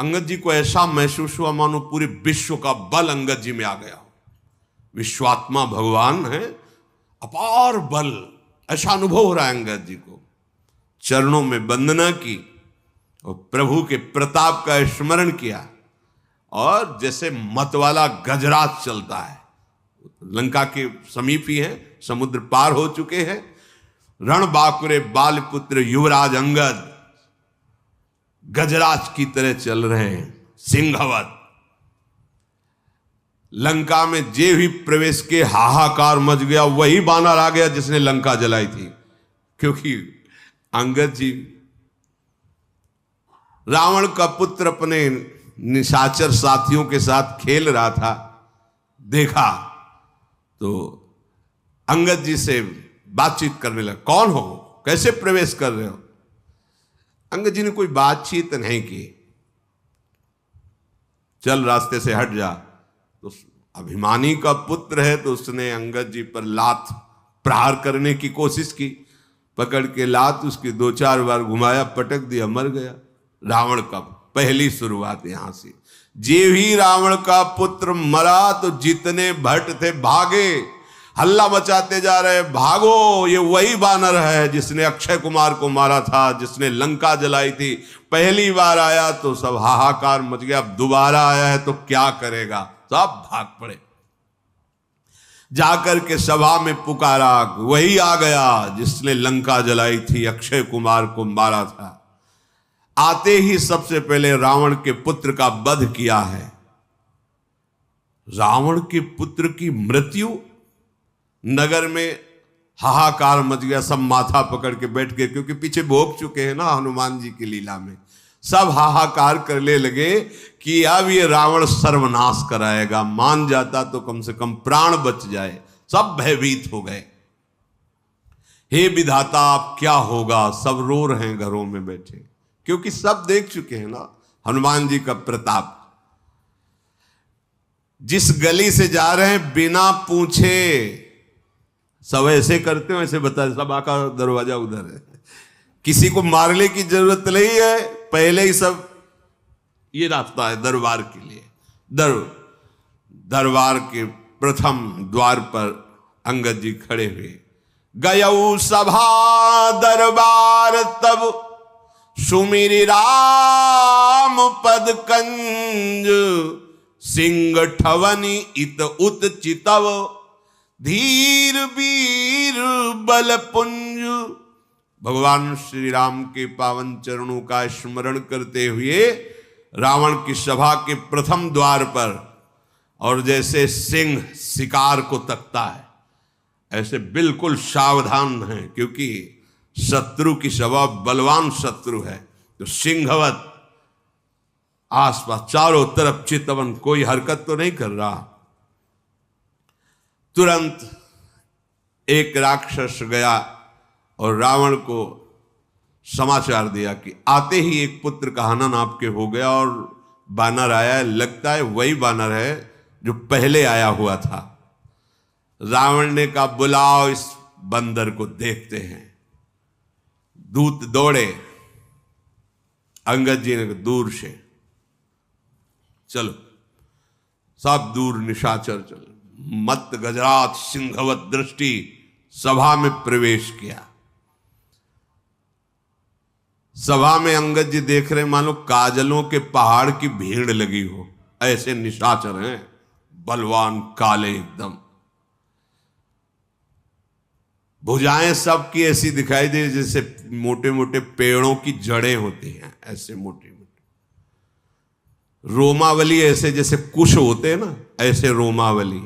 अंगद जी को ऐसा महसूस हुआ मानो पूरे विश्व का बल अंगद जी में आ गया। विश्वात्मा भगवान है, अपार बल, ऐसा अनुभव हो रहा है अंगद जी को। चरणों में वंदना की और प्रभु के प्रताप का स्मरण किया, और जैसे मतवाला गजराज चलता है, लंका के समीप ही है, समुद्र पार हो चुके हैं, रण बाकुरे बालपुत्र युवराज अंगद गजराज की तरह चल रहे हैं, सिंहवत। लंका में जे भी प्रवेश के हाहाकार मच गया, वही बानर आ गया जिसने लंका जलाई थी, क्योंकि अंगद जी रावण का पुत्र अपने निशाचर साथियों के साथ खेल रहा था, देखा तो अंगद जी से बातचीत करने लगा। कौन हो, कैसे प्रवेश कर रहे हो? अंगद जी ने कोई बातचीत नहीं की, चल रास्ते से हट जा। तो अभिमानी का पुत्र है, तो उसने अंगद जी पर लात प्रहार करने की कोशिश की, पकड़ के लात उसकी 2-4 बार घुमाया, पटक दिया, मर गया। रावण का पहली शुरुआत यहां से। जे भी रावण का पुत्र मरा तो जितने भट्ट थे भागे, हल्ला मचाते जा रहे, भागो, ये वही बानर है जिसने अक्षय कुमार को मारा था, जिसने लंका जलाई थी। पहली बार आया तो सब हाहाकार मच गया, अब दोबारा आया है तो क्या करेगा, सब भाग पड़े। जाकर के सभा में पुकारा, वही आ गया जिसने लंका जलाई थी, अक्षय कुमार को मारा था। आते ही सबसे पहले रावण के पुत्र का वध किया है। रावण के पुत्र की मृत्यु, नगर में हाहाकार मच गया, सब माथा पकड़ के बैठ गए, क्योंकि पीछे भोग चुके हैं ना हनुमान जी की लीला में। सब हाहाकार करने लगे कि अब ये रावण सर्वनाश कराएगा, मान जाता तो कम से कम प्राण बच जाए। सब भयभीत हो गए, हे विधाता अब क्या होगा। सब रो रहे हैं घरों में बैठे, क्योंकि सब देख चुके हैं ना हनुमान जी का प्रताप। जिस गली से जा रहे हैं बिना पूछे, सब ऐसे करते हो, ऐसे बता, सब आका दरवाजा उधर है, किसी को मारने की जरूरत नहीं है, पहले ही सब ये रास्ता है दरबार के लिए। दरबार के प्रथम द्वार पर अंगद जी खड़े हुए। गयऊ सभा दरबार तब सुमिरि राम पद कंज, सिंह ठवनी इत उत चितव, धीर वीर बल पुंज। भगवान श्री राम के पावन चरणों का स्मरण करते हुए रावण की सभा के प्रथम द्वार पर, और जैसे सिंह शिकार को तकता है, ऐसे बिल्कुल सावधान है, क्योंकि शत्रु की सभा बलवान शत्रु है, तो सिंहवत आसपास चारों तरफ चितवन, कोई हरकत तो नहीं कर रहा। तुरंत एक राक्षस गया और रावण को समाचार दिया कि आते ही एक पुत्र का हनन आपके हो गया, और बानर आया है, लगता है वही बानर है जो पहले आया हुआ था। रावण ने कहा बुलाओ इस बंदर को, देखते हैं। दूत दौड़े, अंगद जी ने दूर से, चलो सब दूर निशाचर चलो। मत गजराज सिंहवत दृष्टि सभा में प्रवेश किया। सभा में अंगद जी देख रहे मानो काजलों के पहाड़ की भीड़ लगी हो, ऐसे निशाचर हैं, बलवान काले एकदम। भुजाएं सबकी ऐसी दिखाई दे जैसे मोटे मोटे पेड़ों की जड़ें होती हैं, ऐसे मोटी मोटी। रोमावली ऐसे जैसे कुश होते हैं ना, ऐसे रोमावली।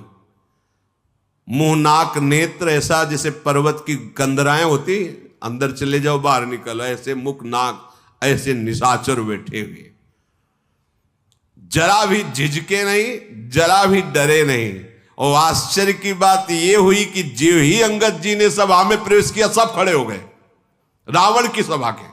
मुंह नाक नेत्र ऐसा जैसे पर्वत की कंदराएं होती, अंदर चले जाओ बाहर निकलो, ऐसे मुख नाक, ऐसे निशाचर बैठे हुए। जरा भी झिझके नहीं, जरा भी डरे नहीं। और आश्चर्य की बात यह हुई कि जो ही अंगद जी ने सभा में प्रवेश किया, सब खड़े हो गए। रावण की सभा के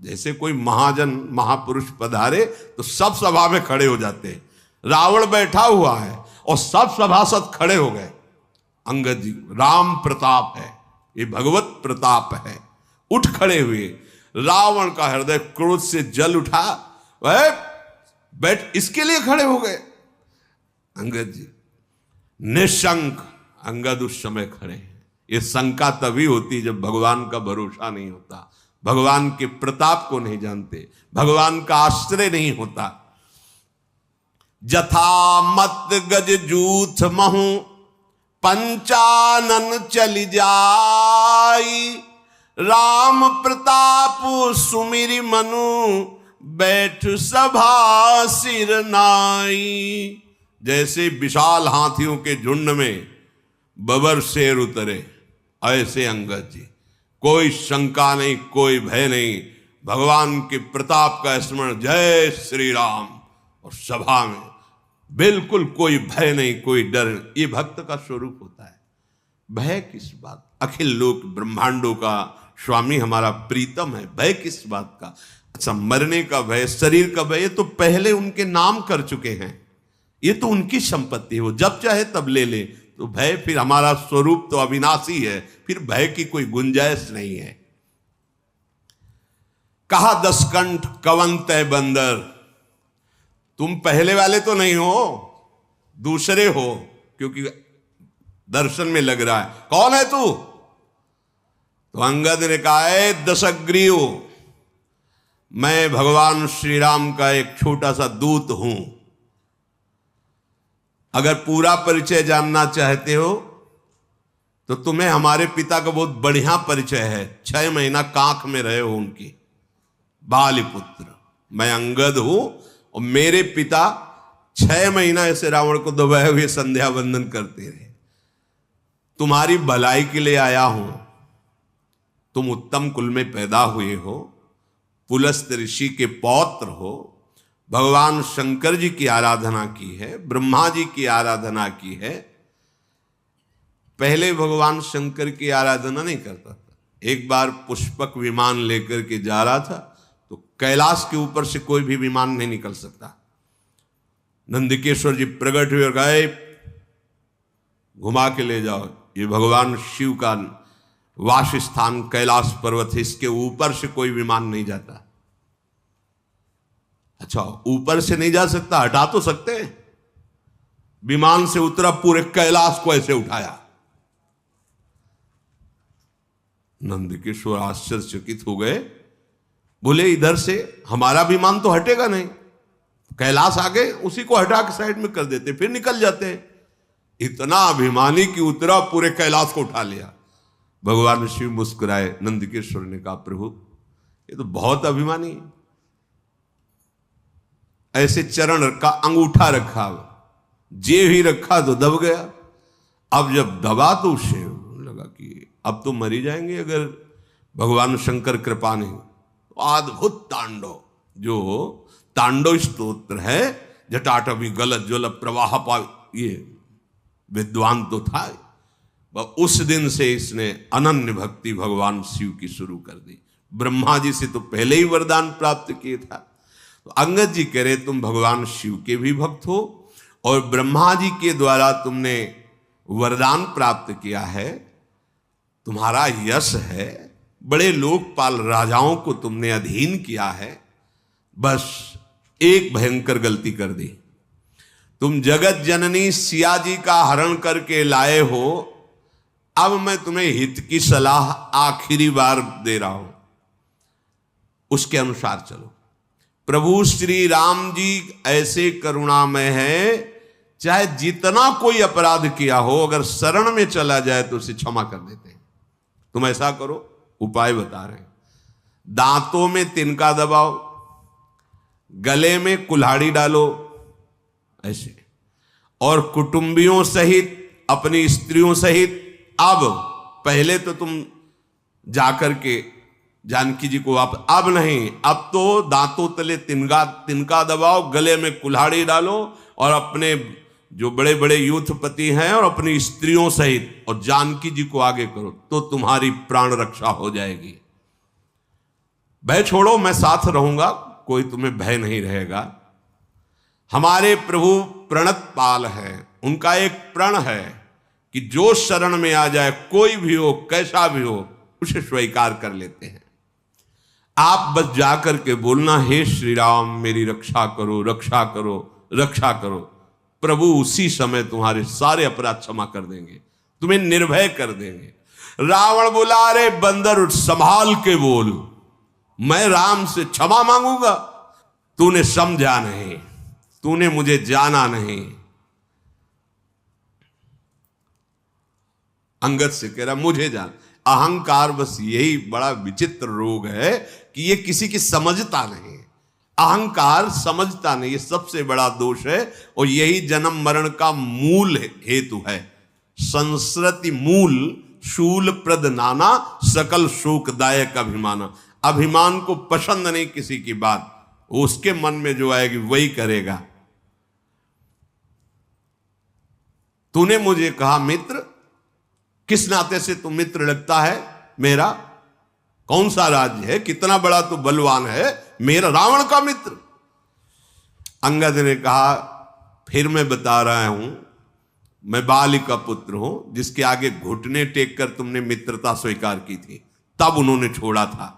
जैसे कोई महाजन महापुरुष पधारे तो सब सभा में खड़े हो जाते हैं। रावण बैठा हुआ है और सब सभासद खड़े हो गए। अंगद जी, राम प्रताप है, ये भगवत प्रताप है। उठ खड़े हुए। रावण का हृदय क्रोध से जल उठा। वह बैठ, इसके लिए खड़े हो गए अंगद जी। निशंक अंगद उस समय खड़े हैं। ये शंका तभी होती जब भगवान का भरोसा नहीं होता, भगवान के प्रताप को नहीं जानते, भगवान का आश्रय नहीं होता। जथा मत गज जूथ महु पंचानन चली जाई, राम प्रताप सुमिरि मनु बैठ सभा सिर नाई। जैसे विशाल हाथियों के झुंड में बबर शेर उतरे, ऐसे अंगद जी, कोई शंका नहीं, कोई भय नहीं, भगवान के प्रताप का स्मरण, जय श्री राम, और सभा में बिल्कुल कोई भय नहीं, कोई डर नहीं। ये भक्त का स्वरूप होता है। भय किस बात? अखिल लोक ब्रह्मांडों का स्वामी हमारा प्रीतम है, भय किस बात का? अच्छा, मरने का भय, शरीर का भय, ये तो पहले उनके नाम कर चुके हैं, ये तो उनकी संपत्ति है, वो जब चाहे तब ले ले। तो भय, फिर हमारा स्वरूप तो अविनाशी है, फिर भय की कोई गुंजाइश नहीं है। कहा दसकंठ कवन तय बंदर, तुम पहले वाले तो नहीं हो, दूसरे हो, क्योंकि दर्शन में लग रहा है। कौन है तू? तो अंगद ने कहा है, दशग्रीव, मैं भगवान श्री राम का एक छोटा सा दूत हूं। अगर पूरा परिचय जानना चाहते हो तो तुम्हें हमारे पिता का बहुत बढ़िया परिचय है। 6 महीना कांख में रहे हो उनकी, बालिपुत्र। मैं अंगद हूं और मेरे पिता 6 महीना ऐसे रावण को दबाए हुए संध्या वंदन करते रहे। तुम्हारी भलाई के लिए आया हूं। तुम उत्तम कुल में पैदा हुए हो, पुलस्त ऋषि के पौत्र हो, भगवान शंकर जी की आराधना की है, ब्रह्मा जी की आराधना की है। पहले भगवान शंकर की आराधना नहीं करता था। एक बार पुष्पक विमान लेकर के जा रहा था तो कैलाश के ऊपर से कोई भी विमान नहीं निकल सकता। नंदिकेश्वर जी प्रकट हुए और गए, घुमा के ले जाओ, ये भगवान शिव का वास स्थान कैलाश पर्वत है, इसके ऊपर से कोई विमान नहीं जाता। अच्छा, ऊपर से नहीं जा सकता, हटा तो सकते हैं। विमान से उतरा, पूरे कैलाश को ऐसे उठाया। नंदकिशोर आश्चर्यचकित हो गए, बोले इधर से हमारा विमान तो हटेगा नहीं, कैलाश आगे उसी को हटा के साइड में कर देते, फिर निकल जाते। इतना अभिमानी कि उतरा, पूरे कैलाश को उठा लिया। भगवान शिव मुस्कुराए। नंदकिशोर ने कहा, प्रभु ये तो बहुत अभिमानी है। ऐसे चरण रखा, अंगूठा रखा, जेब ही रखा तो दब गया। अब जब दबा तो उसे लगा कि अब तो मर ही जाएंगे अगर भगवान शंकर कृपा नहीं। तो अद्भुत तांडव, जो तांडव स्तोत्र है, जटाटवी गलत ज्वल प्रवाह पाव, ये विद्वान तो था। उस दिन से इसने अनन्य भक्ति भगवान शिव की शुरू कर दी। ब्रह्मा जी से तो पहले ही वरदान प्राप्त किया था। तो अंगद जी कह रहे, तुम भगवान शिव के भी भक्त हो और ब्रह्मा जी के द्वारा तुमने वरदान प्राप्त किया है, तुम्हारा यश है, बड़े लोकपाल राजाओं को तुमने अधीन किया है। बस एक भयंकर गलती कर दी, तुम जगत जननी सिया जी का हरण करके लाए हो। अब मैं तुम्हें हित की सलाह आखिरी बार दे रहा हूं, उसके अनुसार चलो। प्रभु श्री राम जी ऐसे करुणामय है, चाहे जितना कोई अपराध किया हो, अगर शरण में चला जाए तो उसे क्षमा कर देते हैं। तुम ऐसा करो, उपाय बता रहे हैं। दांतों में तिनका दबाओ, गले में कुल्हाड़ी डालो ऐसे, और कुटुंबियों सहित, अपनी स्त्रियों सहित, अब पहले तो तुम जाकर के जानकी जी को आप, अब नहीं, अब तो दांतों तले तिनका दबाओ, गले में कुल्हाड़ी डालो, और अपने जो बड़े बड़े यूथपति हैं और अपनी स्त्रियों सहित और जानकी जी को आगे करो, तो तुम्हारी प्राण रक्षा हो जाएगी। भय छोड़ो, मैं साथ रहूंगा, कोई तुम्हें भय नहीं रहेगा। हमारे प्रभु प्रणत पाल है, उनका एक प्रण है कि जो शरण में आ जाए, कोई भी हो, कैसा भी हो, उसे स्वीकार कर लेते हैं। आप बस जाकर के बोलना, हे श्री राम मेरी रक्षा करो, रक्षा करो, रक्षा करो। प्रभु उसी समय तुम्हारे सारे अपराध क्षमा कर देंगे, तुम्हें निर्भय कर देंगे। रावण बोला, अरे बंदर संभाल के बोल, मैं राम से क्षमा मांगूंगा? तूने समझा नहीं, तूने मुझे जाना नहीं। अंगद से कह रहा मुझे जान। अहंकार बस यही बड़ा विचित्र रोग है कि ये किसी की समझता नहीं। अहंकार समझता नहीं, ये सबसे बड़ा दोष है और यही जन्म मरण का मूल हेतु है। संस्कृति मूल शूल प्रद नाना, सकल शोकदायक अभिमाना। अभिमान को पसंद नहीं किसी की बात, उसके मन में जो आएगी वही करेगा। तूने मुझे कहा मित्र, किस नाते से तू मित्र लगता है मेरा? कौन सा राज्य है, कितना बड़ा तू बलवान है, मेरा रावण का मित्र? अंगद ने कहा, फिर मैं बता रहा हूं, मैं बाली का पुत्र हूं, जिसके आगे घुटने टेक कर तुमने मित्रता स्वीकार की थी, तब उन्होंने छोड़ा था।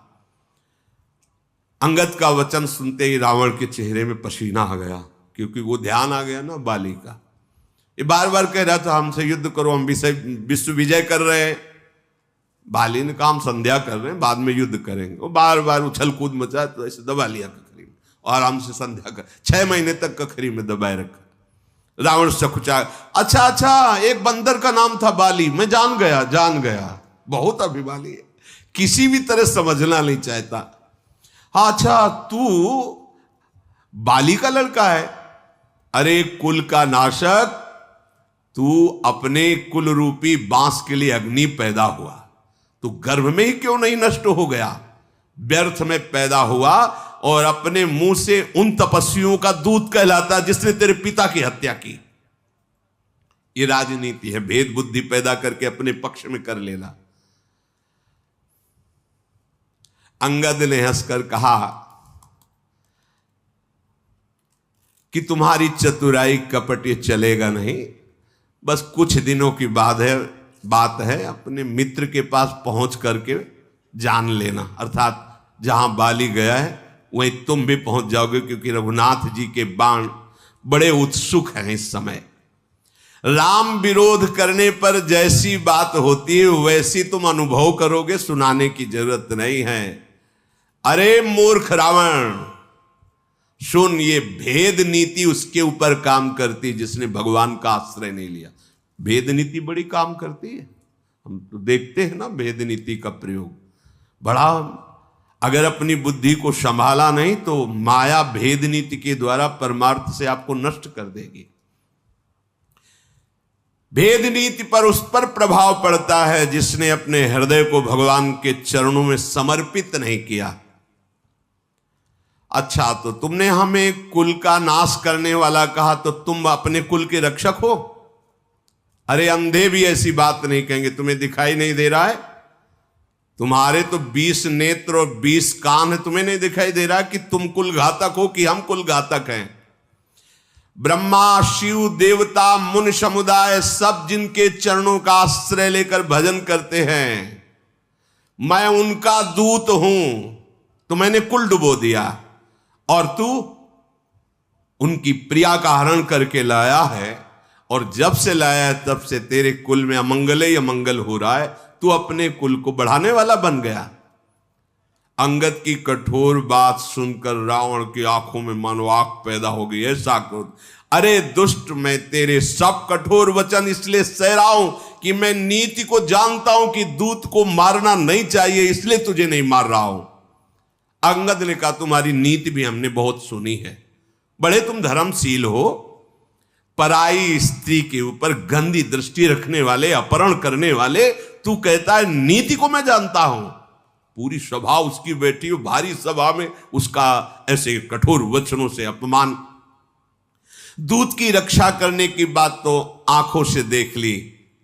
अंगद का वचन सुनते ही रावण के चेहरे में पसीना आ गया, क्योंकि वो ध्यान आ गया ना बाली का। ये बार बार कह रहा था हमसे युद्ध करो, हम विश्व विजय कर रहे हैं। बाली ने कहा हम संध्या कर रहे हैं, बाद में युद्ध करेंगे। वो बार बार उछल कूद मचा, तो ऐसे दबा लिया कखरी में और आराम से संध्या कर 6 महीने तक कखरी में दबाए रखा। रावण सकुचा, अच्छा, एक बंदर का नाम था बाली, मैं जान गया, बहुत अभिमानी है, किसी भी तरह समझना नहीं चाहता। हाँ अच्छा, तू बाली का लड़का है? अरे कुल का नाशक, तू अपने कुल रूपी बांस के लिए अग्नि पैदा हुआ, तू गर्भ में ही क्यों नहीं नष्ट हो गया? व्यर्थ में पैदा हुआ और अपने मुंह से उन तपस्वियों का दूत कहलाता जिसने तेरे पिता की हत्या की। ये राजनीति है, भेद बुद्धि पैदा करके अपने पक्ष में कर लेना। अंगद ने हंसकर कहा कि तुम्हारी चतुराई कपट ये चलेगा नहीं, बस कुछ दिनों की बात है, अपने मित्र के पास पहुंच करके जान लेना, अर्थात जहां बाली गया है वहीं तुम भी पहुंच जाओगे, क्योंकि रघुनाथ जी के बाण बड़े उत्सुक हैं इस समय। राम विरोध करने पर जैसी बात होती है वैसी तुम अनुभव करोगे, सुनाने की जरूरत नहीं है। अरे मूर्ख रावण, सुन, ये भेद नीति उसके ऊपर काम करती जिसने भगवान का आश्रय नहीं लिया। भेद नीति बड़ी काम करती है, हम तो देखते हैं ना भेद नीति का प्रयोग बड़ा। अगर अपनी बुद्धि को संभाला नहीं तो माया भेद नीति के द्वारा परमार्थ से आपको नष्ट कर देगी। भेद नीति पर उस पर प्रभाव पड़ता है जिसने अपने हृदय को भगवान के चरणों में समर्पित नहीं किया। अच्छा, तो तुमने हमें कुल का नाश करने वाला कहा, तो तुम अपने कुल के रक्षक हो? अरे अंधे भी ऐसी बात नहीं कहेंगे, तुम्हें दिखाई नहीं दे रहा है? तुम्हारे तो 20 नेत्र और 20 कान है, तुम्हें नहीं दिखाई दे रहा कि तुम कुल घातक हो कि हम कुल घातक हैं? ब्रह्मा, शिव, देवता, मुनि समुदाय सब जिनके चरणों का आश्रय लेकर भजन करते हैं, मैं उनका दूत हूं, तो मैंने कुल डुबो दिया और तू उनकी प्रिया का हरण करके लाया है, और जब से लाया है तब से तेरे कुल में अमंगल ही अमंगल हो रहा है, तू अपने कुल को बढ़ाने वाला बन गया। अंगद की कठोर बात सुनकर रावण की आंखों में मानो आग पैदा हो गई, ऐसा क्रोध। अरे दुष्ट, मैं तेरे सब कठोर वचन इसलिए सह रहा हूं कि मैं नीति को जानता हूं कि दूत को मारना नहीं चाहिए, इसलिए तुझे नहीं मार रहा हूं। अंगद ने कहा, तुम्हारी नीति भी हमने बहुत सुनी है, बड़े तुम धर्मशील हो, पराई स्त्री के ऊपर गंदी दृष्टि रखने वाले, अपहरण करने वाले, तू कहता है नीति को मैं जानता हूं। पूरी सभा उसकी बैठी हो, भारी सभा में उसका ऐसे कठोर वचनों से अपमान। दूत की रक्षा करने की बात तो आंखों से देख ली,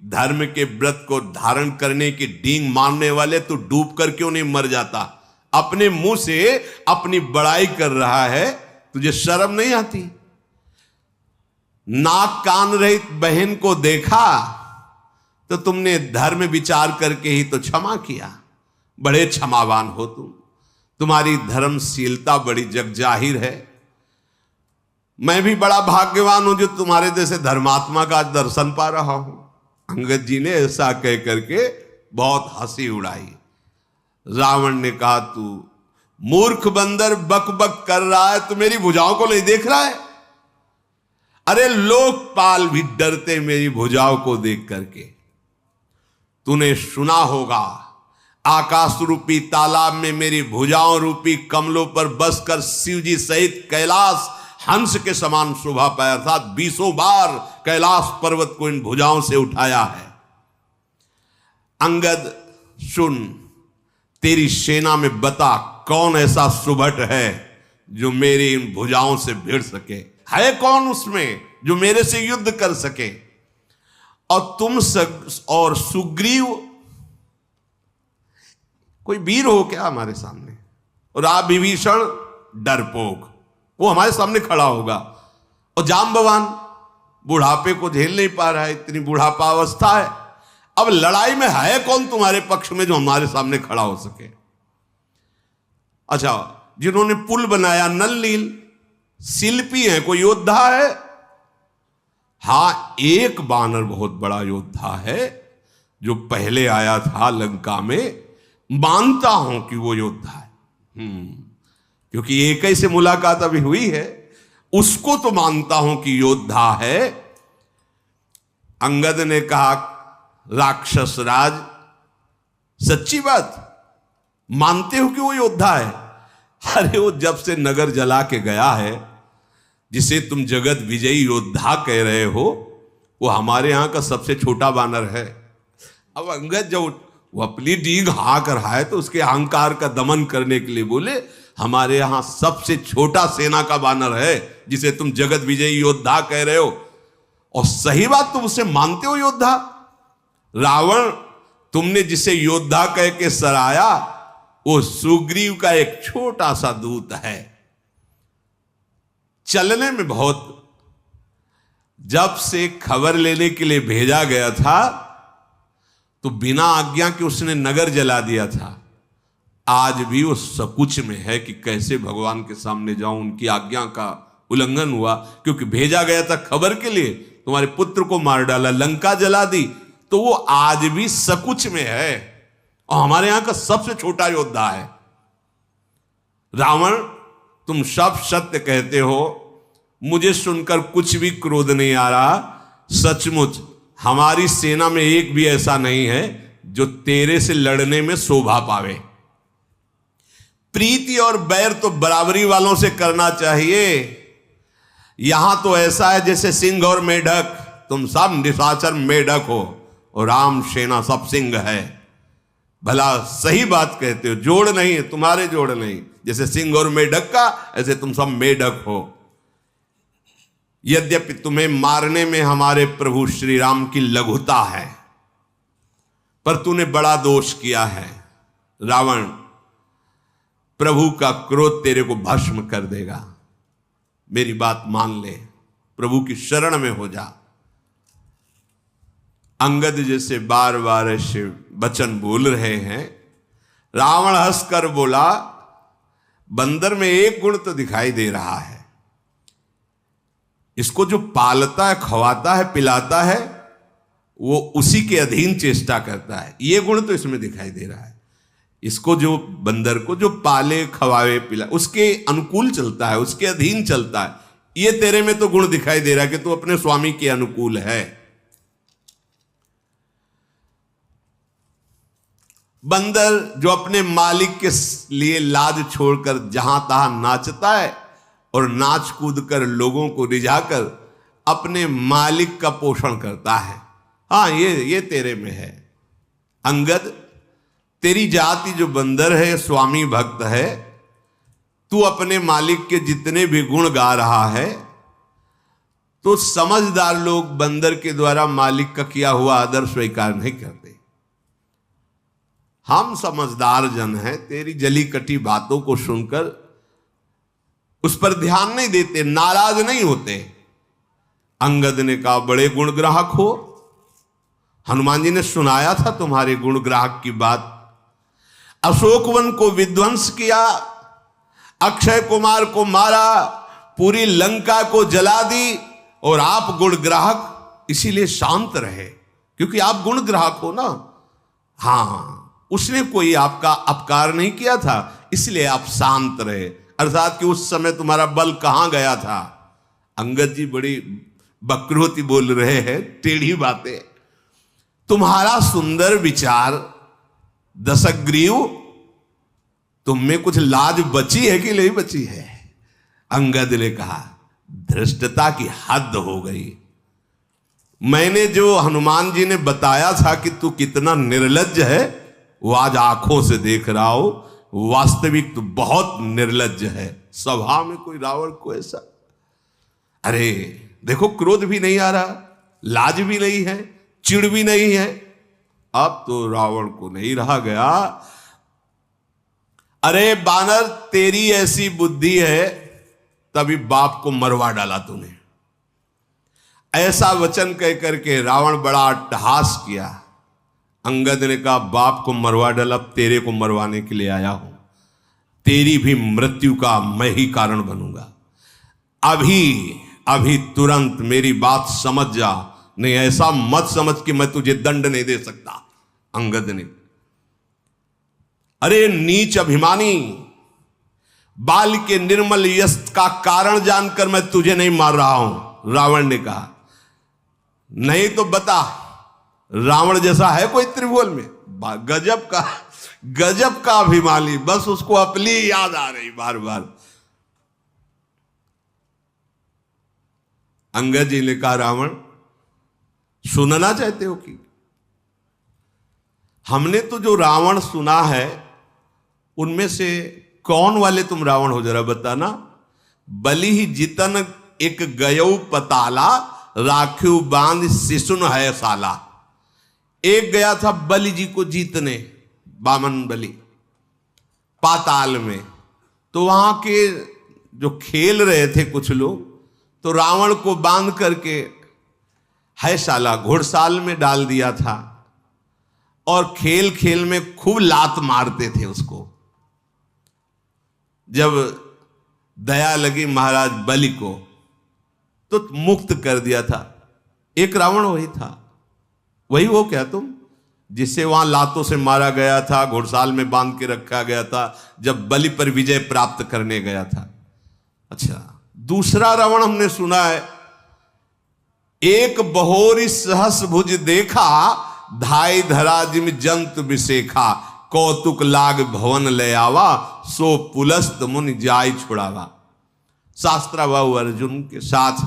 धर्म के व्रत को धारण करने की डींग मारने वाले तू डूब कर क्यों नहीं मर जाता? अपने मुंह से अपनी बड़ाई कर रहा है, तुझे शर्म नहीं आती? नाक कान रहित बहन को देखा तो तुमने धर्म विचार करके ही तो क्षमा किया, बड़े क्षमावान हो तुम। तुम्हारी धर्मशीलता बड़ी जग जाहिर है। मैं भी बड़ा भाग्यवान हूं जो तुम्हारे जैसे धर्मात्मा का आज दर्शन पा रहा हूं। अंगद जी ने ऐसा कह करके बहुत हंसी उड़ाई। रावण ने कहा, तू मूर्ख बंदर बक बक कर रहा है, तू मेरी भुजाओं को नहीं देख रहा है? अरे लोकपाल भी डरते मेरी भुजाओं को देख करके। तूने सुना होगा आकाश रूपी तालाब में मेरी भुजाओं रूपी कमलों पर बसकर शिवजी सहित कैलाश हंस के समान शोभा पाया था। 20 बार कैलाश पर्वत को इन भुजाओं से उठाया है। अंगद सुन, तेरी सेना में बता कौन ऐसा सुभट है जो मेरी इन भुजाओं से भिड़ सके? है कौन उसमें जो मेरे से युद्ध कर सके? और तुम और सुग्रीव कोई वीर हो क्या हमारे सामने? और आप विभीषण डरपोक, वो हमारे सामने खड़ा होगा। और जाम्बवान बुढ़ापे को झेल नहीं पा रहा है, इतनी बुढ़ापा अवस्था है। अब लड़ाई में है कौन तुम्हारे पक्ष में जो हमारे सामने खड़ा हो सके? अच्छा, जिन्होंने पुल बनाया नल नील, शिल्पी है, कोई योद्धा है? हां, एक बानर बहुत बड़ा योद्धा है जो पहले आया था लंका में। मानता हूं कि वो योद्धा है, क्योंकि एक ही से मुलाकात अभी हुई है, उसको तो मानता हूं कि योद्धा है। अंगद ने कहा, राक्षस राज, सच्ची बात मानते हो कि वो योद्धा है? अरे वो जब से नगर जला के गया है, जिसे तुम जगत विजयी योद्धा कह रहे हो, वो हमारे यहां का सबसे छोटा बानर है। अब अंगद जब वो अपनी डींग हाँक रहा है तो उसके अहंकार का दमन करने के लिए बोले, हमारे यहां सबसे छोटा सेना का बानर है जिसे तुम जगत विजयी योद्धा कह रहे हो। और सही बात, तुम उसे मानते हो योद्धा? रावण, तुमने जिसे योद्धा कह के सराया, वो सुग्रीव का एक छोटा सा दूत है। चलने में बहुत, जब से खबर लेने के लिए भेजा गया था तो बिना आज्ञा के उसने नगर जला दिया था। आज भी वो सकुच में है कि कैसे भगवान के सामने जाऊं। उनकी आज्ञा का उल्लंघन हुआ, क्योंकि भेजा गया था खबर के लिए, तुम्हारे पुत्र को मार डाला, लंका जला दी, तो वो आज भी सकुच में है और हमारे यहां का सबसे छोटा योद्धा है। रावण, तुम सब सत्य कहते हो, मुझे सुनकर कुछ भी क्रोध नहीं आ रहा। सचमुच हमारी सेना में एक भी ऐसा नहीं है जो तेरे से लड़ने में शोभा पावे। प्रीति और बैर तो बराबरी वालों से करना चाहिए। यहां तो ऐसा है जैसे सिंह और मेढक, तुम सब निशाचर मेढक हो और राम सेना सब सिंह है। भला सही बात कहते हो, जोड़ नहीं है, तुम्हारे जोड़ नहीं, जैसे सिंह और मेढक का, ऐसे तुम सब मेढक हो। यद्यपि तुम्हें मारने में हमारे प्रभु श्री राम की लघुता है, पर तूने बड़ा दोष किया है। रावण, प्रभु का क्रोध तेरे को भस्म कर देगा। मेरी बात मान ले, प्रभु की शरण में हो जा। अंगद जैसे बार बार ऐसे वचन बोल रहे हैं। रावण हंसकर बोला, बंदर में एक गुण तो दिखाई दे रहा है, इसको जो पालता है, खवाता है, पिलाता है, वो उसी के अधीन चेष्टा करता है। ये गुण तो इसमें दिखाई दे रहा है। इसको जो बंदर को जो पाले, खवावे, पिला, उसके अनुकूल चलता है, उसके अधीन चलता है। ये तेरे में तो गुण दिखाई दे रहा है कि तू अपने स्वामी के अनुकूल है। बंदर जो अपने मालिक के लिए लाज छोड़कर जहां तहां नाचता है और नाच कूद कर लोगों को रिझाकर अपने मालिक का पोषण करता है, हाँ, ये तेरे में है। अंगद, तेरी जाति जो बंदर है, स्वामी भक्त है, तू अपने मालिक के जितने भी गुण गा रहा है, तो समझदार लोग बंदर के द्वारा मालिक का किया हुआ आदर स्वीकार नहीं करते। हम समझदार जन हैं, तेरी जली कटी बातों को सुनकर उस पर ध्यान नहीं देते, नाराज नहीं होते। अंगद ने कहा, बड़े गुणग्राहक हो, हनुमान जी ने सुनाया था तुम्हारे गुणग्राहक की बात। अशोकवन को विध्वंस किया, अक्षय कुमार को मारा, पूरी लंका को जला दी, और आप गुणग्राहक इसीलिए शांत रहे, क्योंकि आप गुणग्राहक हो ना। हां, उसने कोई आपका अपकार नहीं किया था, इसलिए आप शांत रहे। अर्थात कि उस समय तुम्हारा बल कहां गया था। अंगद जी बड़ी बकरोती बोल रहे हैं, टेढ़ी बातें। तुम्हारा सुंदर विचार दशग्रीव, तुम में कुछ लाज बची है कि नहीं बची है? अंगद ने कहा, धृष्टता की हद हो गई। मैंने जो हनुमान जी ने बताया था कि तू कितना निर्लज्ज है, वो आज आंखों से देख रहा हो। वास्तविक तो बहुत निर्लज्ज है। सभा में कोई रावण को ऐसा, अरे देखो, क्रोध भी नहीं आ रहा, लाज भी नहीं है, चिढ़ भी नहीं है। अब तो रावण को नहीं रहा गया। अरे बानर, तेरी ऐसी बुद्धि है, तभी बाप को मरवा डाला तूने। ऐसा वचन कह करके रावण बड़ा अट्टहास किया। अंगद ने कहा, बाप को मरवा डाला, अब तेरे को मरवाने के लिए आया हूं। तेरी भी मृत्यु का मैं ही कारण बनूंगा। अभी तुरंत मेरी बात समझ जा, नहीं ऐसा मत समझ कि मैं तुझे दंड नहीं दे सकता। अंगद ने, अरे नीच अभिमानी, बाल के निर्मल यश का कारण जानकर मैं तुझे नहीं मार रहा हूं। रावण ने कहा, नहीं तो बता, रावण जैसा है कोई त्रिभुवन में? गजब का अभिमानी, बस उसको अपनी याद आ रही बार बार। अंगद जी ने कहा, रावण सुनना चाहते हो कि? हमने तो जो रावण सुना है उनमें से कौन वाले तुम रावण हो, जरा बताना। बलि ही जितन एक गयऊ पताला, राखिव बांध शिशुन है साला। एक गया था बलि जी को जीतने, बामन बलि, पाताल में। तो वहां के जो खेल रहे थे कुछ लोग, तो रावण को बांध करके है साला घुड़साल में डाल दिया था, और खेल खेल में खूब लात मारते थे उसको। जब दया लगी महाराज बलि को, तो मुक्त कर दिया था। एक रावण वही था। वही हो क्या तुम, जिसे वहां लातों से मारा गया था, घुड़साल में बांध के रखा गया था, जब बलि पर विजय प्राप्त करने गया था? अच्छा, दूसरा रावण हमने सुना है, एक बहोरी सहस भुज देखा, धाई धरा जिम जंत विशेखा, कौतुक लाग भवन ले आवा, सो पुलस्त मुनि जाय छुड़ावा। शास्त्राबाहु अर्जुन के साथ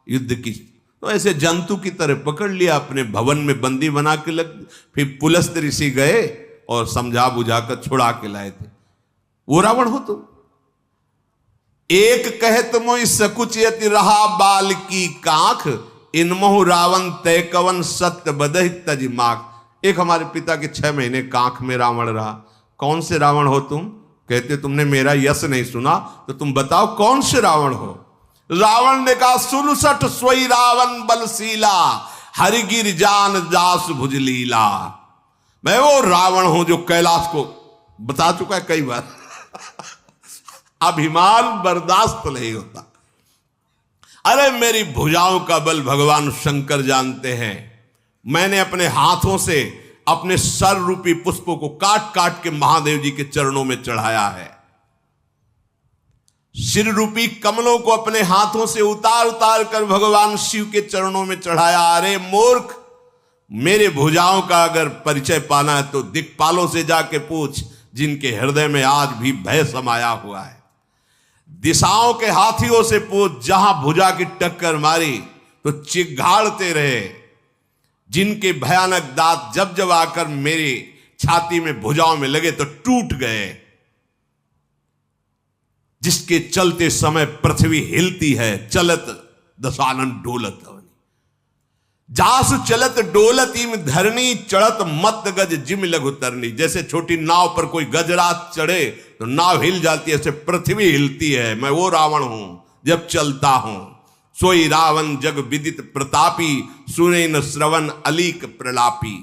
युद्ध की, तो ऐसे जंतु की तरह पकड़ लिया, अपने भवन में बंदी बना के लग। फिर पुलस्त ऋषि गए और समझा बुझाकर छुड़ा के लाए थे। वो रावण हो तुम। एक कहत मोहि सकुचयति रहा बाल की कांख, इनमहु रावण तय कवन सत्य बदहि तज माख। एक हमारे पिता के 6 महीने कांख में रावण रहा। कौन से रावण हो तुम? कहते तुमने मेरा यश नहीं सुना, तो तुम बताओ कौन से रावण हो? रावण ने कहा, 67 सोई रावण बलशीला, हरिगिर जान दास भुजलीला। मैं वो रावण हूं जो कैलाश को बता चुका है कई बार। अभिमान बर्दाश्त नहीं होता। अरे मेरी भुजाओं का बल भगवान शंकर जानते हैं। मैंने अपने हाथों से अपने सर रूपी पुष्पों को काट काट के महादेव जी के चरणों में चढ़ाया है। सिर रूपी कमलों को अपने हाथों से उतार उतार कर भगवान शिव के चरणों में चढ़ाया। अरे मूर्ख, मेरे भुजाओं का अगर परिचय पाना है तो दिक्पालों से जाके पूछ, जिनके हृदय में आज भी भय समाया हुआ है। दिशाओं के हाथियों से पूछ, जहां भुजा की टक्कर मारी तो चिघाड़ते रहे। जिनके भयानक दांत जब जब आकर मेरी छाती में भुजाओं में लगे तो टूट गए। जिसके चलते समय पृथ्वी हिलती है, चलत दशानन डोलत। जासु चलत डोलत इम धरनी, चढ़त मत गज जिम लघु तरनी। जैसे छोटी नाव पर कोई गजरात चढ़े तो नाव हिल जाती है, ऐसे पृथ्वी हिलती है। मैं वो रावण हूं जब चलता हूं। सोई रावण जग विदित प्रतापी, सुने न श्रवण अलीक प्रलापी।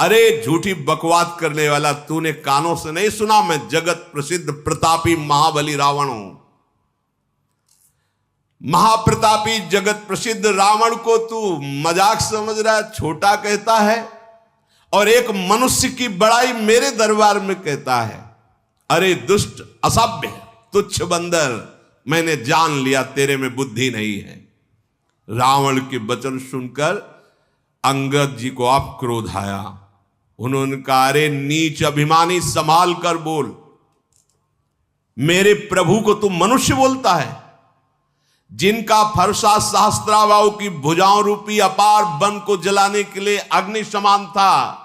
अरे झूठी बकवास करने वाला, तूने कानों से नहीं सुना? मैं जगत प्रसिद्ध प्रतापी महाबली रावण हूं। महाप्रतापी जगत प्रसिद्ध रावण को तू मजाक समझ रहा है, छोटा कहता है, और एक मनुष्य की बड़ाई मेरे दरबार में कहता है। अरे दुष्ट, असभ्य, तुच्छ बंदर, मैंने जान लिया तेरे में बुद्धि नहीं है। रावण के वचन सुनकर अंगद जी को अब क्रोध आया। उन्होंने कहा, अरे नीच अभिमानी, संभाल कर बोल। मेरे प्रभु को तू मनुष्य बोलता है? जिनका फरसा सहस्त्राबाहु की भुजाओं रूपी अपार वन को जलाने के लिए अग्नि समान था,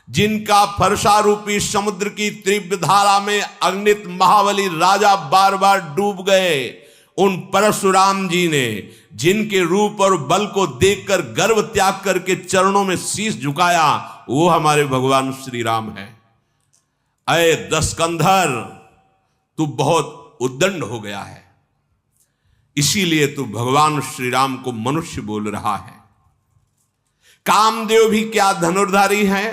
जिनका फरसा रूपी समुद्र की तीव्र धारा में अग्नित महाबली राजा बार बार डूब गए, उन परशुराम जी ने जिनके रूप और बल को देखकर गर्व त्याग करके चरणों में शीश झुकाया, वो हमारे भगवान श्री राम है। अय दशकंधर, तू बहुत उद्दंड हो गया है, इसीलिए तू भगवान श्री राम को मनुष्य बोल रहा है। कामदेव भी क्या धनुर्धारी है?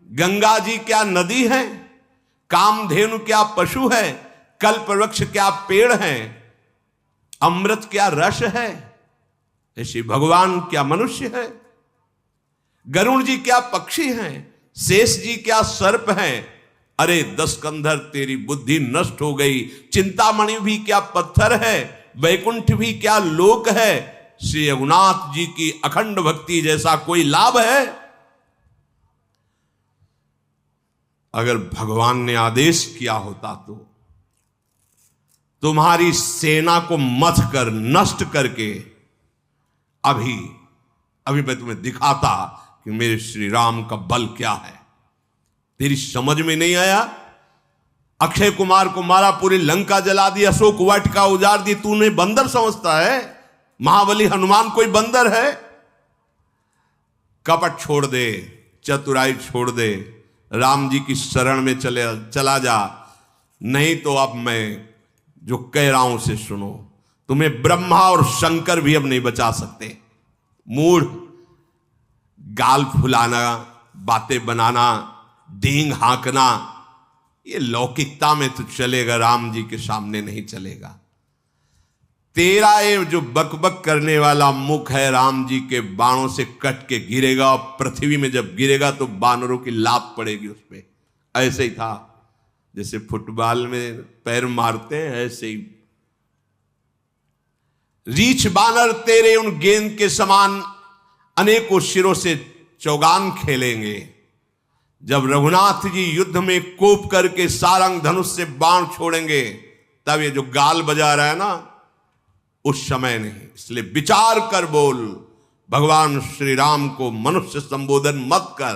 गंगा जी क्या नदी है? कामधेनु क्या पशु है? कल्पवृक्ष क्या पेड़ है? अमृत क्या रस है? ऐसे भगवान क्या मनुष्य है? गरुड़ जी क्या पक्षी हैं? शेष जी क्या सर्प हैं? अरे दशकंधर, तेरी बुद्धि नष्ट हो गई। चिंतामणि भी क्या पत्थर है? वैकुंठ भी क्या लोक है? श्री रघुनाथ जी की अखंड भक्ति जैसा कोई लाभ है? अगर भगवान ने आदेश किया होता तो तुम्हारी सेना को मथ कर नष्ट करके अभी मैं तुम्हें दिखाता कि मेरे श्री राम का बल क्या है। तेरी समझ में नहीं आया? अक्षय कुमार को मारा, पूरी लंका जला दी, अशोक वाटिका उजाड़ दी, तूने बंदर समझता है? महाबली हनुमान कोई बंदर है? कपट छोड़ दे, चतुराई छोड़ दे, राम जी की शरण में चला जा, नहीं तो अब मैं जो कह रहा हूं उसे सुनो। तुम्हें ब्रह्मा और शंकर भी अब नहीं बचा सकते। मूढ़, गाल फुलाना, बातें बनाना, डींग हाँकना, ये लौकिकता में तो चलेगा, राम जी के सामने नहीं चलेगा। तेरा ये जो बकबक करने वाला मुख है, राम जी के बाणों से कट के गिरेगा, और पृथ्वी में जब गिरेगा तो बानरों की लात पड़ेगी उस पे। ऐसे ही था, जैसे फुटबॉल में पैर मारते हैं, ऐसे ही रीछ बानर तेरे उन गेंद के समान अनेकों शिरों से चौगान खेलेंगे। जब रघुनाथ जी युद्ध में कोप करके सारंग धनुष से बाण छोड़ेंगे, तब ये जो गाल बजा रहा है ना, उस समय नहीं। इसलिए विचार कर बोल, भगवान श्री राम को मनुष्य संबोधन मत कर।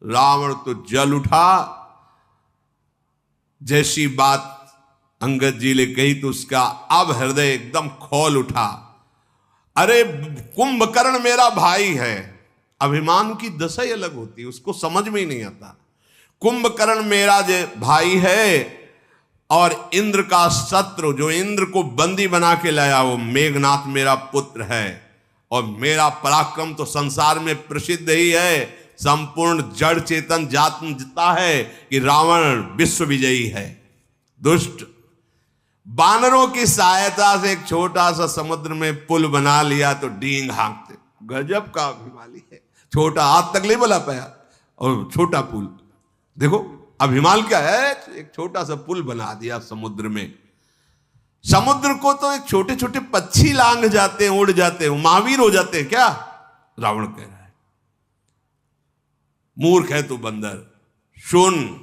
रावण तो जल उठा। जैसी बात अंगद जी ने कही तो उसका अब हृदय एकदम खौल उठा। अरे कुंभकर्ण मेरा भाई है। अभिमान की दशा ही अलग होती है, उसको समझ में ही नहीं आता। कुंभकर्ण मेरा भाई है, और इंद्र का शत्रु, जो इंद्र को बंदी बना के लाया, वो मेघनाथ मेरा पुत्र है। और मेरा पराक्रम तो संसार में प्रसिद्ध ही है, संपूर्ण जड़ चेतन जानता है कि रावण विश्व विजयी है। दुष्ट, बानरों की सहायता से एक छोटा सा समुद्र में पुल बना लिया तो डींग हाँकते। गजब का अभिमानी है, छोटा हाथ तक नहीं बना पाया और छोटा पुल। देखो अभिमान क्या है, एक छोटा सा पुल बना दिया समुद्र में। समुद्र को तो एक छोटे छोटे पक्षी लांघ जाते हैं, उड़ जाते हैं, महावीर हो जाते हैं क्या? रावण कह रहा है। मूर्ख है तू बंदर, सुन,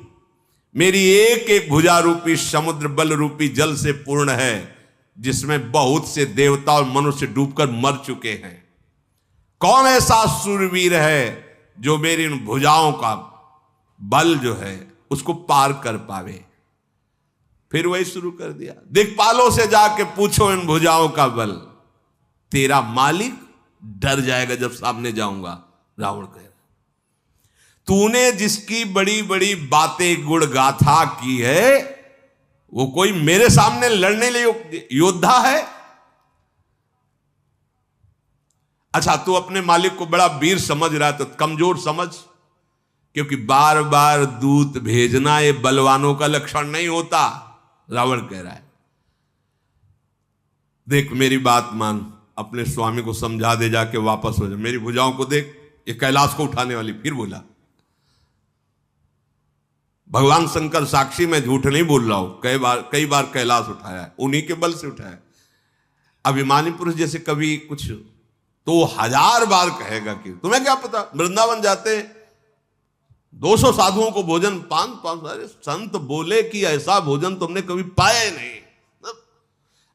मेरी एक एक भुजा रूपी समुद्र बल रूपी जल से पूर्ण है, जिसमें बहुत से देवता और मनुष्य डूबकर मर चुके हैं। कौन ऐसा सूरवीर है जो मेरी इन भुजाओं का बल जो है उसको पार कर पावे? फिर वही शुरू कर दिया, दिक्पालों से जाके पूछो इन भुजाओं का बल, तेरा मालिक डर जाएगा जब सामने जाऊंगा। रावण कह रहा, तूने जिसकी बड़ी बड़ी बातें गुण गाथा की है, वो कोई मेरे सामने लड़ने लिए योद्धा है? अच्छा, तू अपने मालिक को बड़ा वीर समझ रहा है तो कमजोर समझ। क्योंकि बार बार दूत भेजना ये बलवानों का लक्षण नहीं होता। रावण कह रहा है, देख मेरी बात मान, अपने स्वामी को समझा दे, जाके वापस हो जा, मेरी भुजाओं को देख, ये कैलाश को उठाने वाली। फिर बोला, भगवान शंकर साक्षी, मैं झूठ नहीं बोल रहा हूं, कई बार कैलाश उठाया है, उन्हीं के बल से उठाया। अभिमानी पुरुष जैसे कभी कुछ तो 1000 बार कहेगा कि तुम्हें क्या पता, वृंदावन जाते 200 साधुओं को भोजन 5 संत बोले कि ऐसा भोजन तुमने कभी पाया ही नहीं।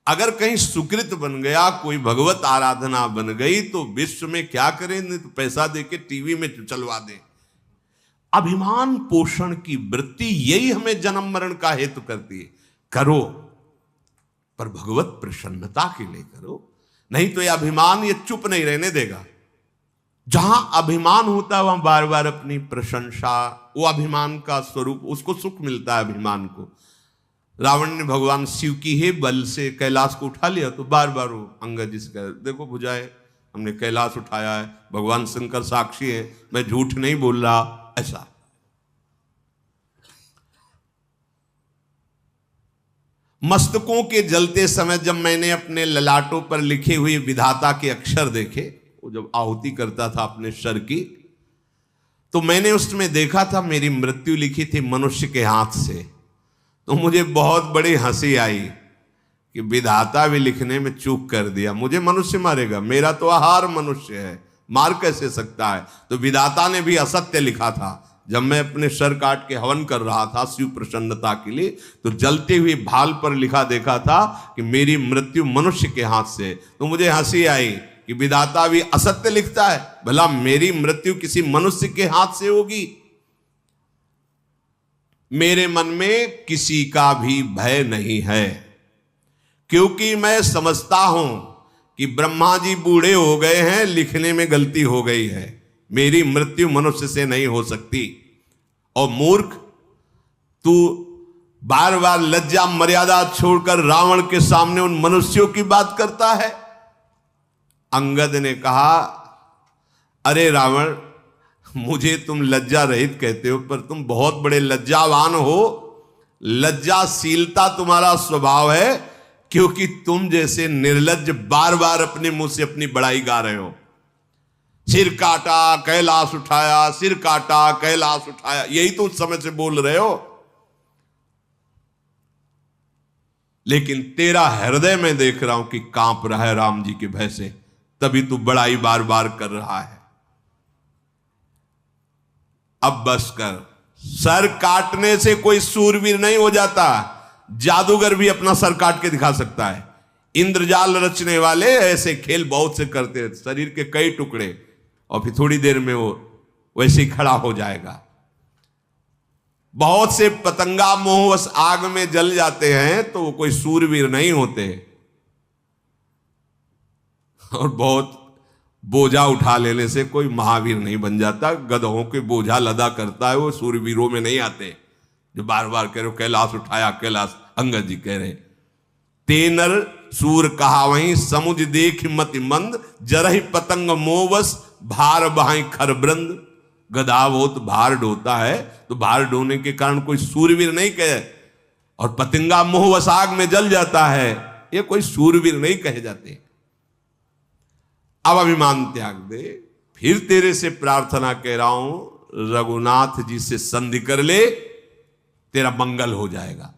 अगर कहीं सुकृत बन गया, कोई भगवत आराधना बन गई, तो विश्व में क्या करें, नहीं तो पैसा देके टीवी में चलवा दें। अभिमान पोषण की वृत्ति यही हमें जन्म मरण का हेतु करती है। करो पर भगवत प्रसन्नता के लिए करो, नहीं तो यह अभिमान ये चुप नहीं रहने देगा। जहां अभिमान होता है वहां बार बार अपनी प्रशंसा, वो अभिमान का स्वरूप, उसको सुख मिलता है अभिमान को। रावण ने भगवान शिव की ही बल से कैलाश को उठा लिया, तो बार बार वो अंगद जी से कह, देखो भुजाए, हमने कैलाश उठाया है, भगवान शंकर साक्षी है, मैं झूठ नहीं बोल रहा। ऐसा मस्तकों के जलते समय जब मैंने अपने ललाटों पर लिखे हुए विधाता के अक्षर देखे, वो जब आहुति करता था अपने सर की, तो मैंने उसमें देखा था मेरी मृत्यु लिखी थी मनुष्य के हाथ से। तो मुझे बहुत बड़ी हंसी आई कि विधाता भी लिखने में चूक कर दिया, मुझे मनुष्य मारेगा, मेरा तो आहार मनुष्य है, मार कैसे सकता है। तो विधाता ने भी असत्य लिखा था। जब मैं अपने सर काट के हवन कर रहा था शिव प्रसन्नता के लिए, तो जलते हुए भाल पर लिखा देखा था कि मेरी मृत्यु मनुष्य के हाथ से। तो मुझे हंसी आई कि विधाता भी असत्य लिखता है, भला मेरी मृत्यु किसी मनुष्य के हाथ से होगी। मेरे मन में किसी का भी भय नहीं है, क्योंकि मैं समझता हूं कि ब्रह्मा जी बूढ़े हो गए हैं, लिखने में गलती हो गई है, मेरी मृत्यु मनुष्य से नहीं हो सकती। और मूर्ख, तू बार बार लज्जा मर्यादा छोड़कर रावण के सामने उन मनुष्यों की बात करता है। अंगद ने कहा, अरे रावण, मुझे तुम लज्जा रहित कहते हो, पर तुम बहुत बड़े लज्जावान हो। लज्जाशीलता तुम्हारा स्वभाव है, क्योंकि तुम जैसे निर्लज्ज बार बार अपने मुंह से अपनी बड़ाई गा रहे हो। सिर काटा कैलाश उठाया, सिर काटा कैलाश उठाया, यही तो उस समय से बोल रहे हो। लेकिन तेरा हृदय में देख रहा हूं कि कांप रहा है राम जी के भय से, तभी तू बड़ाई बार बार कर रहा है। अब बस कर, सर काटने से कोई सूरवीर नहीं हो जाता, जादूगर भी अपना सर काट के दिखा सकता है। इंद्रजाल रचने वाले ऐसे खेल बहुत से करते हैं, शरीर के कई टुकड़े, और फिर थोड़ी देर में वो वैसे ही खड़ा हो जाएगा। बहुत से पतंगा मोहवश आग में जल जाते हैं, तो वो कोई सूरवीर नहीं होते। और बहुत बोझा उठा लेने से कोई महावीर नहीं बन जाता। गधों के बोझा लदा करता है, वो सूरवीरों में नहीं आते। जो बार बार कह रहे हो कैलाश उठाया कैलाश, अंगद जी कह रहे, तेनर सूर कहा वहीं समुझ देख मति मंद, जरहि पतंग मोवस भार बहाई खरबृंद। गधा बहुत भार ढोता है, तो भार ढोने के कारण कोई सूरवीर नहीं कहे, और पतंगा मोहवश आग में जल जाता है, ये कोई सूरवीर नहीं कहे जाते। अब अभिमान त्याग दे, फिर तेरे से प्रार्थना कह रहा हूं, रघुनाथ जी से संधि कर ले, तेरा मंगल हो जाएगा।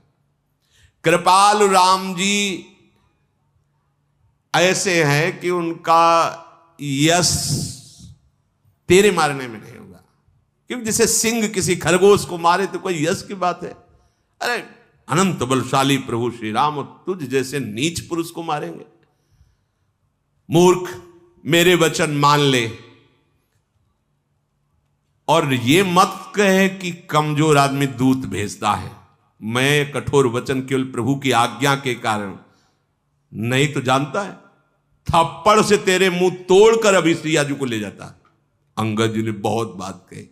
कृपालु राम जी ऐसे हैं कि उनका यश तेरे मारने में नहीं होगा, क्योंकि जैसे सिंह किसी खरगोश को मारे तो कोई यश की बात है। अरे अनंत बलशाली प्रभु श्री राम तुझ जैसे नीच पुरुष को मारेंगे। मूर्ख, मेरे वचन मान ले, और ये मत कहे कि कमजोर आदमी दूत भेजता है। मैं कठोर वचन केवल प्रभु की आज्ञा के कारण, नहीं तो जानता है थप्पड़ से तेरे मुंह तोड़कर अभी सिया जी को ले जाता। अंगद जी ने बहुत बात कही,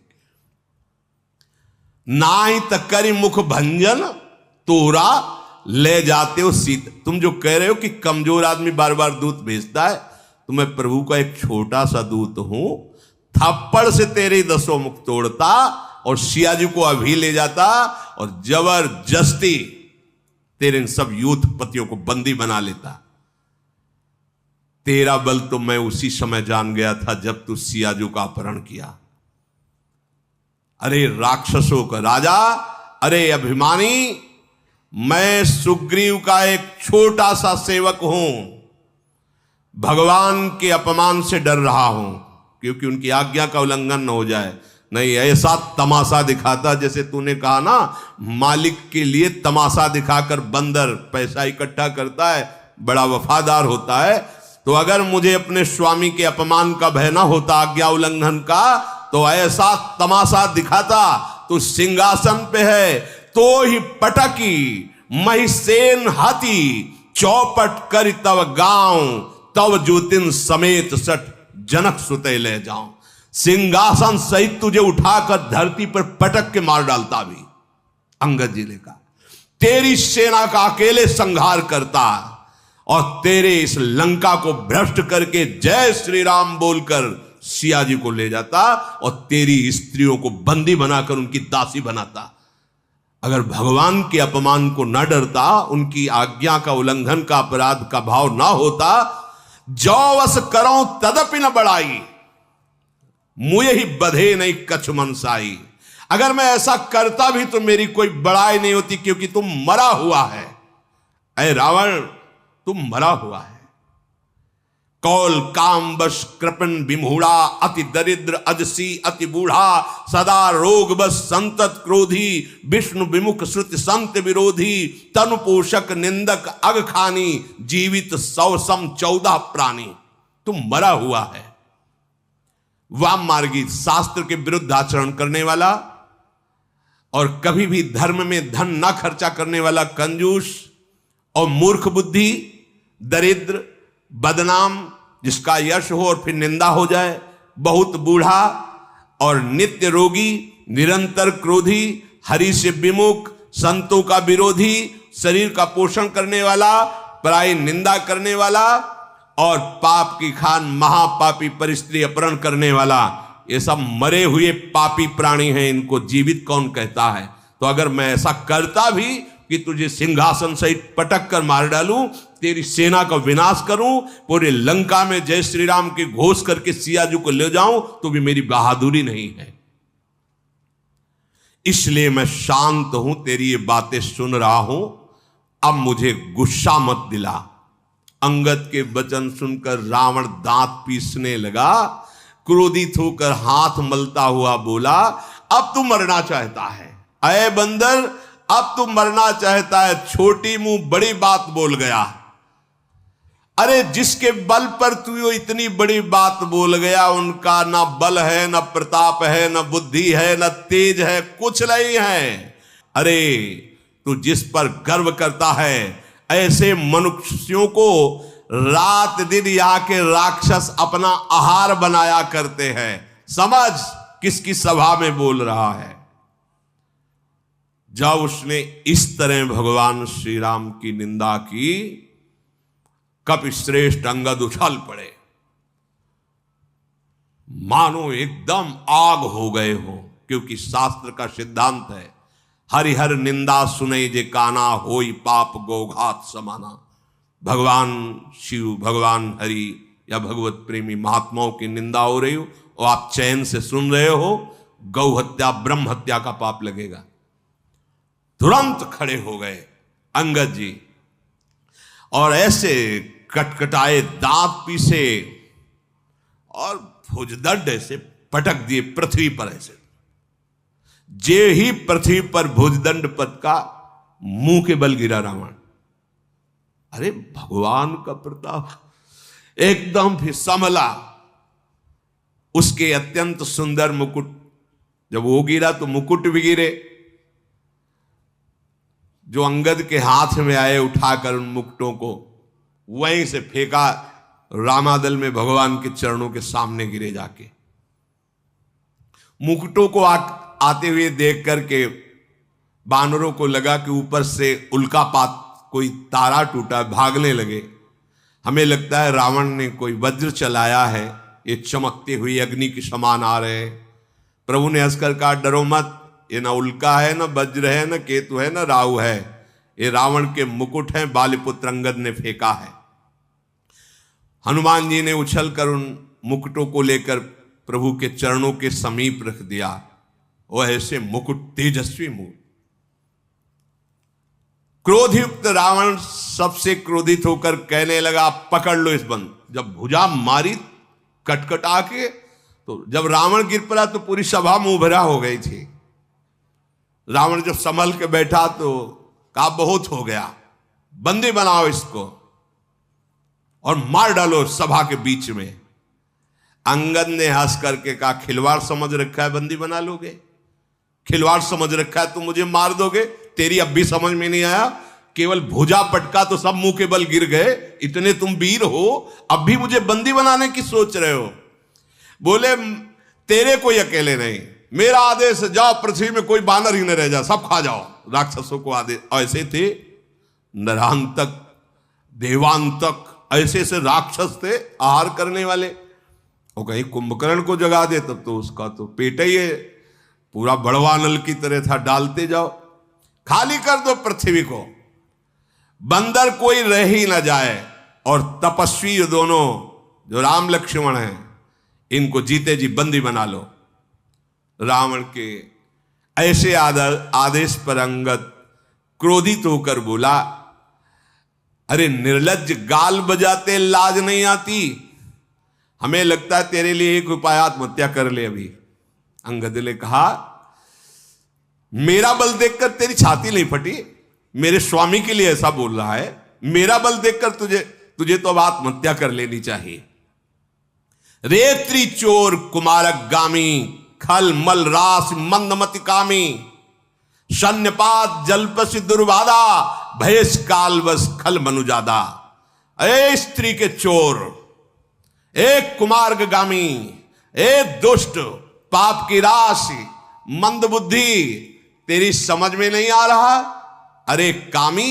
ना ही तकरी मुख भंजन तोरा ले जाते हो सीत। तुम जो कह रहे हो कि कमजोर आदमी बार बार दूत भेजता है, तो मैं प्रभु का एक छोटा सा दूत हूं, थप्पड़ से तेरे 10 मुख तोड़ता और सिया जी को अभी ले जाता और जबरदस्ती तेरे इन सब यूथपतियों को बंदी बना लेता। तेरा बल तो मैं उसी समय जान गया था जब तू सियाजू का अपहरण किया। अरे राक्षसों का राजा, अरे अभिमानी, मैं सुग्रीव का एक छोटा सा सेवक हूं, भगवान के अपमान से डर रहा हूं क्योंकि उनकी आज्ञा का उल्लंघन न हो जाए। नहीं, ऐसा तमाशा दिखाता, जैसे तूने कहा ना, मालिक के लिए तमाशा दिखाकर बंदर पैसा इकट्ठा करता है, बड़ा वफादार होता है। तो अगर मुझे अपने स्वामी के अपमान का भय ना होता, आज्ञा उल्लंघन का, तो ऐसा तमाशा दिखाता। तू सिंहासन पे है तो ही पटकी, महिसेन हाथी चौपट कर तव गांव, तव ज्योतिन समेत सठ जनक सुते ले जाऊं। सिंहासन सहित तुझे उठाकर धरती पर पटक के मार डालता। भी अंगद जी ने कहा, तेरी सेना का अकेले संहार करता और तेरे इस लंका को भ्रष्ट करके जय श्री राम बोलकर सिया जी को ले जाता और तेरी स्त्रियों को बंदी बनाकर उनकी दासी बनाता। अगर भगवान के अपमान को न डरता, उनकी आज्ञा का उल्लंघन का अपराध का भाव ना होता, जौवस करो तदपि न बढ़ाई, मुझे ही बधे नहीं कछ मनसाई। अगर मैं ऐसा करता भी तो मेरी कोई बड़ाई नहीं होती, क्योंकि तुम मरा हुआ है। ऐ रावण, तुम मरा हुआ है। कौल काम बस कृपन विमूढ़ा, अति दरिद्र अजसी अति बूढ़ा, सदा रोग बस संतत क्रोधी, विष्णु विमुख श्रुति संत विरोधी, तनु पोषक निंदक अग खानी, जीवित 100 सम 14 प्राणी। तुम मरा हुआ है। वाम मार्गी, शास्त्र के विरुद्ध आचरण करने वाला और कभी भी धर्म में धन ना खर्चा करने वाला कंजूस और मूर्ख बुद्धि, दरिद्र, बदनाम, जिसका यश हो और फिर निंदा हो जाए, बहुत बूढ़ा और नित्य रोगी, निरंतर क्रोधी, हरि से विमुख, संतों का विरोधी, शरीर का पोषण करने वाला, पराई निंदा करने वाला और पाप की खान महापापी परिस्त्री अपहरण करने वाला, ये सब मरे हुए पापी प्राणी हैं। इनको जीवित कौन कहता है? तो अगर मैं ऐसा करता भी कि तुझे सिंहासन सहित पटक कर मार डालूं, तेरी सेना का विनाश करूं, पूरे लंका में जय श्री राम के घोष करके सियाजू को ले जाऊं, तो भी मेरी बहादुरी नहीं है। इसलिए मैं शांत हूं, तेरी ये बातें सुन रहा हूं। अब मुझे गुस्सा मत दिला। अंगद के वचन सुनकर रावण दांत पीसने लगा, क्रोधित होकर हाथ मलता हुआ बोला, अब तू मरना चाहता है? अय बंदर, अब तू मरना चाहता है? छोटी मुंह बड़ी बात बोल गया। अरे जिसके बल पर तू इतनी बड़ी बात बोल गया, उनका ना बल है, ना प्रताप है, ना बुद्धि है, ना तेज है, कुछ नहीं है। अरे तू जिस पर गर्व करता है, ऐसे मनुष्यों को रात दिन यहां के राक्षस अपना आहार बनाया करते हैं। समझ किसकी सभा में बोल रहा है। जब उसने इस तरह भगवान श्री राम की निंदा की, कपिश्रेष्ठ अंगद उछल पड़े, मानो एकदम आग हो गए हो। क्योंकि शास्त्र का सिद्धांत है, हरिहर निंदा सुने जे काना, होई पाप गोघात समाना। भगवान शिव, भगवान हरि या भगवत प्रेमी महात्माओं की निंदा हो रही हो और आप चैन से सुन रहे हो, गौ हत्या ब्रह्म हत्या का पाप लगेगा। तुरंत खड़े हो गए अंगद जी और ऐसे कटकटाए, दांत पीसे और भुजदंड ऐसे पटक दिए पृथ्वी पर। ऐसे जे ही पृथ्वी पर भुजदंड पद का मुंह के बल गिरा रावण। अरे भगवान का प्रताप एकदम फिर संभला। उसके अत्यंत सुंदर मुकुट, जब वो गिरा तो मुकुट भी गिरे, जो अंगद के हाथ में आए, उठाकर उन मुकुटों को वहीं से फेंका रामादल में, भगवान के चरणों के सामने गिरे जाके। मुकुटों को आते हुए देख करके बानरों को लगा कि ऊपर से उल्कापात, कोई तारा टूटा, भागने लगे। हमें लगता है रावण ने कोई वज्र चलाया है, ये चमकते हुए अग्नि के समान आ रहे। प्रभु ने हंसकर कहा, डरो मत, ये ना उल्का है, ना वज्र है, ना केतु है, ना राहु है, ये रावण के मुकुट हैं, बालीपुत्र अंगद ने फेंका है। हनुमान जी ने उछलकर उन मुकुटों को लेकर प्रभु के चरणों के समीप रख दिया। वो ऐसे मुकुट, तेजस्वी मुकुट। क्रोधयुक्त रावण सबसे क्रोधित होकर कहने लगा, पकड़ लो इस बंद। जब भुजा मारी कटकटा के, तो जब रावण गिर पड़ा तो पूरी सभा मुंह भरा हो गई थी। रावण जब संभल के बैठा तो कहा, बहुत हो गया, बंदी बनाओ इसको और मार डालो सभा के बीच में। अंगद ने हंस करके कहा, खिलवाड़ समझ रखा है, बंदी बना लोगे? खिलवाड़ समझ रखा है, तुम मुझे मार दोगे? तेरी अब भी समझ में नहीं आया? केवल भुजा पटका तो सब मुंह के बल गिर गए, इतने तुम वीर हो, अब भी मुझे बंदी बनाने की सोच रहे हो? बोले, तेरे कोई अकेले नहीं, मेरा आदेश, जाओ पृथ्वी में कोई बानर ही न रह जा, सब खा जाओ। राक्षसों को आदेश। ऐसे थे नरांतक, देवांतक, ऐसे से राक्षस थे आहार करने वाले। और कहीं कुंभकर्ण को जगा दे तब तो उसका तो पेट ही है, पूरा बड़वा नल की तरह था, डालते जाओ, खाली कर दो पृथ्वी को, बंदर कोई रह ही ना जाए। और तपस्वी दोनों जो राम लक्ष्मण हैं, इनको जीते जी बंदी बना लो। रावण के ऐसे आदेश पर अंगद क्रोधित होकर बोला, अरे निर्लज्ज, गाल बजाते लाज नहीं आती? हमें लगता है तेरे लिए एक उपाय, आत्महत्या कर ले अभी। अंगद ने कहा, मेरा बल देखकर तेरी छाती नहीं फटी? मेरे स्वामी के लिए ऐसा बोल रहा है? मेरा बल देखकर तुझे तो अब आत्महत्या कर लेनी चाहिए। रेत्री चोर कुमारक गामी, खल मल रास मंदमति कामी, शन्यपात जलपसि दुर्बाधा, भयस कालवश खल मनुजादा। ए स्त्री के चोर, एक कुमार्गामी, एक दुष्ट, पाप की राशि, मंद बुद्धि, तेरी समझ में नहीं आ रहा? अरे कामी,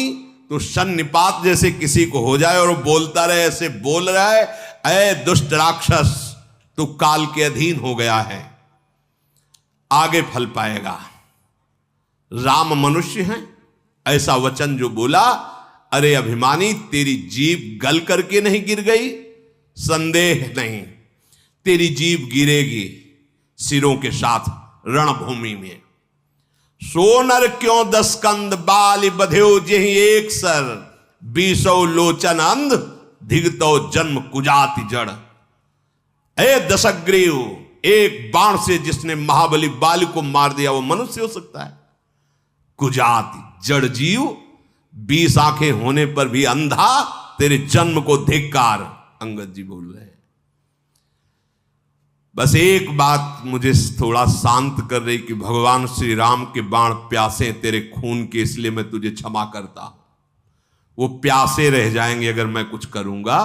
तू सन्निपात जैसे किसी को हो जाए और वो बोलता रहे, ऐसे बोल रहा है, ऐ दुष्ट राक्षस, तू काल के अधीन हो गया है, आगे फल पाएगा। राम मनुष्य हैं, ऐसा वचन जो बोला, अरे अभिमानी, तेरी जीभ गल करके नहीं गिर गई? संदेह नहीं, तेरी जीभ गिरेगी सिरों के साथ रणभूमि में। सोनर क्यों 10 कंद, बाल बध्यो जेहि एक सर, 20 लोचन अंध, धिगतो जन्म कुजाति जड़। ए दशग्रीव, एक बाण से जिसने महाबली बाल को मार दिया वो मनुष्य हो सकता है? कुजाति, जड़ जीव, 20 आंखें होने पर भी अंधा, तेरे जन्म को धिक्कार। अंगद जी बोल रहे हैं। बस एक बात मुझे थोड़ा शांत कर रही कि भगवान श्री राम के बाण प्यासे तेरे खून के, इसलिए मैं तुझे क्षमा करता हूं। वो प्यासे रह जाएंगे अगर मैं कुछ करूंगा,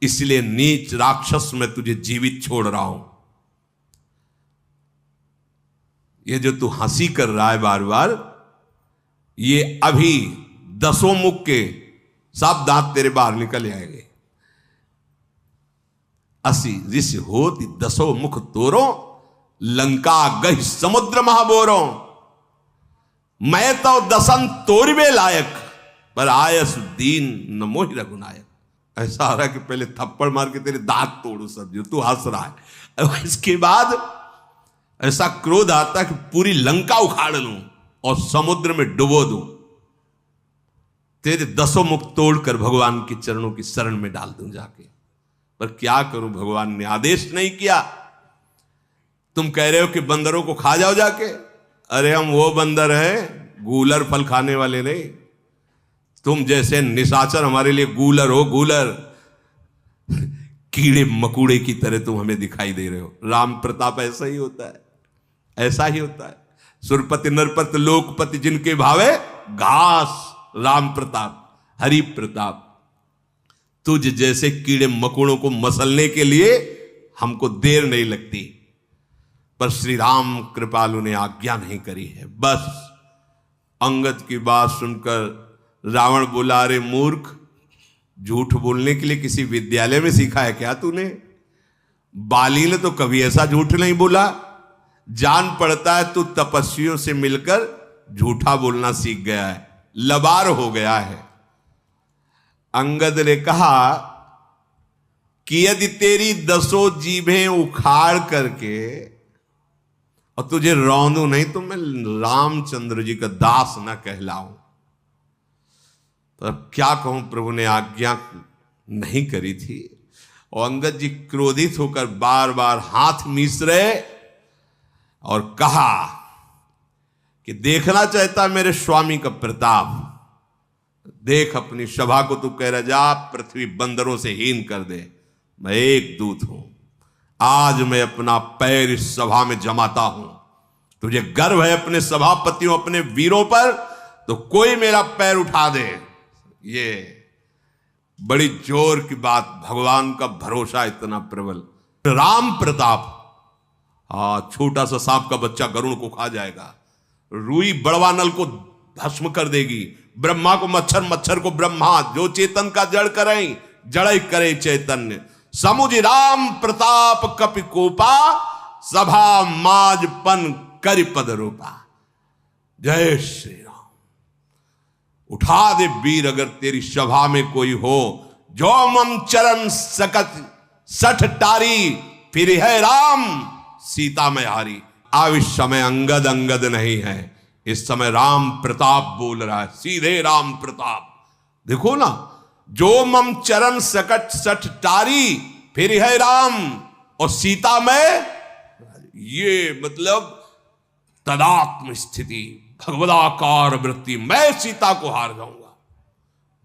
इसलिए नीच राक्षस मैं तुझे जीवित छोड़ रहा हूं। ये जो तू हंसी कर रहा है बार बार, ये अभी 10 मुख के सब दांत तेरे बाहर निकल आएंगे। 80 ऋषि होती 10 मुख तोरो, लंका गही समुद्र महाबोरो। मैं तो 10 तोरवे लायक, पर आयस दीन न मोहि रघुनायक। ऐसा आ रहा है कि पहले थप्पड़ मार के तेरे दांत तोड़ू सब, जो तू हंस रहा है। इसके बाद ऐसा क्रोध आता है कि पूरी लंका उखाड़ लूं और समुद्र में डुबो दूं, तेरे 10 मुख तोड़कर भगवान के चरणों की शरण में डाल दूं जाके। पर क्या करूं, भगवान ने आदेश नहीं किया। तुम कह रहे हो कि बंदरों को खा जाओ जाके। अरे हम वो बंदर हैं, गूलर फल खाने वाले नहीं। तुम जैसे निशाचर हमारे लिए गूलर हो, गूलर। कीड़े मकुड़े की तरह तुम हमें दिखाई दे रहे हो। राम प्रताप ऐसा ही होता है, ऐसा ही होता है। सुरपति नरपति लोकपति जिनके भावे घास, राम प्रताप, हरि प्रताप। तुझ जैसे कीड़े मकोड़ों को मसलने के लिए हमको देर नहीं लगती, पर श्री राम कृपालु ने आज्ञा नहीं करी है। बस अंगद की बात सुनकर रावण बोला, अरे मूर्ख, झूठ बोलने के लिए किसी विद्यालय में सीखा है क्या तूने? बाली ने तो कभी ऐसा झूठ नहीं बोला। जान पड़ता है तू तपस्वियों से मिलकर झूठा बोलना सीख गया है, लबार हो गया है। अंगद ने कहा कि यदि तेरी 10 जीभें उखाड़ करके और तुझे रौंदू नहीं तो मैं रामचंद्र जी का दास ना कहलाऊं। तो अब क्या कहूं, प्रभु ने आज्ञा नहीं करी थी। और अंगद जी क्रोधित होकर बार बार हाथ मीस रहे और कहा कि देखना चाहता मेरे स्वामी का प्रताप, देख अपनी सभा को तू कह रहा जा पृथ्वी बंदरों से हीन कर दे, मैं एक दूत हूं, आज मैं अपना पैर इस सभा में जमाता हूं। तुझे गर्व है अपने सभापतियों अपने वीरों पर, तो कोई मेरा पैर उठा दे। ये बड़ी जोर की बात, भगवान का भरोसा इतना प्रबल। राम प्रताप, छोटा सा सांप का बच्चा गरुड़ को खा जाएगा, रुई बड़वानल को भस्म कर देगी, ब्रह्मा को मच्छर, मच्छर को ब्रह्मा, जो चेतन का जड़ करें जड़ करे चैतन्य। समुझ राम प्रताप कपि कोपा, सभा माजपन करि पद रूपा। जय श्री राम। उठा दे वीर अगर तेरी सभा में कोई हो, जो मम चरण सकत सठ टारी, फिर है राम सीता में हारी। अब इस समय अंगद अंगद नहीं है, इस समय राम प्रताप बोल रहा है, सीधे राम प्रताप। देखो ना, जो मम चरण सकट सठ टारी, फिर है राम और सीता में, ये मतलब तदात्म स्थिति, भगवदाकार वृत्ति। मैं सीता को हार जाऊंगा,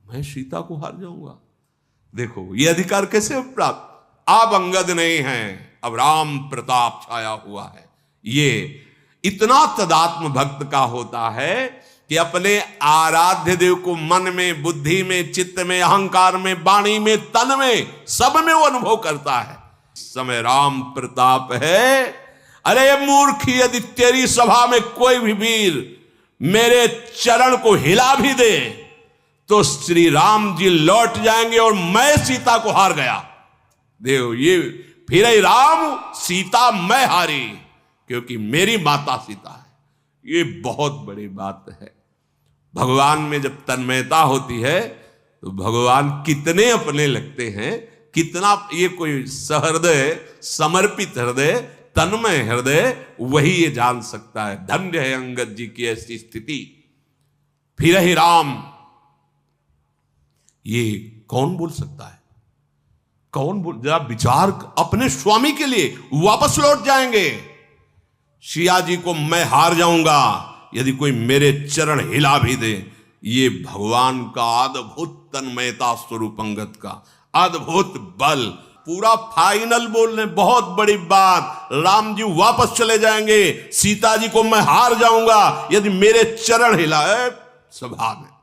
मैं सीता को हार जाऊंगा। देखो ये अधिकार कैसे प्राप्त। अब अंगद नहीं है, अब राम प्रताप छाया हुआ है। ये इतना तदात्म भक्त का होता है कि अपने आराध्य देव को मन में, बुद्धि में, चित्त में, अहंकार में, वाणी में, तन में, सब में वो अनुभव करता है। इस समय राम प्रताप है। अरे मूर्ख, यदि तेरी सभा में कोई भी वीर मेरे चरण को हिला भी दे तो श्री राम जी लौट जाएंगे और मैं सीता को हार गया। देव ये फिर राम सीता मैं हारी, क्योंकि मेरी माता सीता है। ये बहुत बड़ी बात है। भगवान में जब तन्मयता होती है तो भगवान कितने अपने लगते हैं, कितना ये कोई सहृदय, समर्पित हृदय, तन्मय हृदय, वही ये जान सकता है। धन्य है अंगद जी की ऐसी स्थिति। फिर ही राम, ये कौन बोल सकता है? कौन बोल, जरा विचार, अपने स्वामी के लिए वापस लौट जाएंगे। सिया जी को मैं हार जाऊंगा यदि कोई मेरे चरण हिला भी दे। ये भगवान का अद्भुत तन्मयता स्वरूप, अंगद का अद्भुत बल। पूरा फाइनल बोल रहे, बहुत बड़ी बात। राम जी वापस चले जाएंगे, सीता जी को मैं हार जाऊंगा यदि मेरे चरण हिलाए सभा में।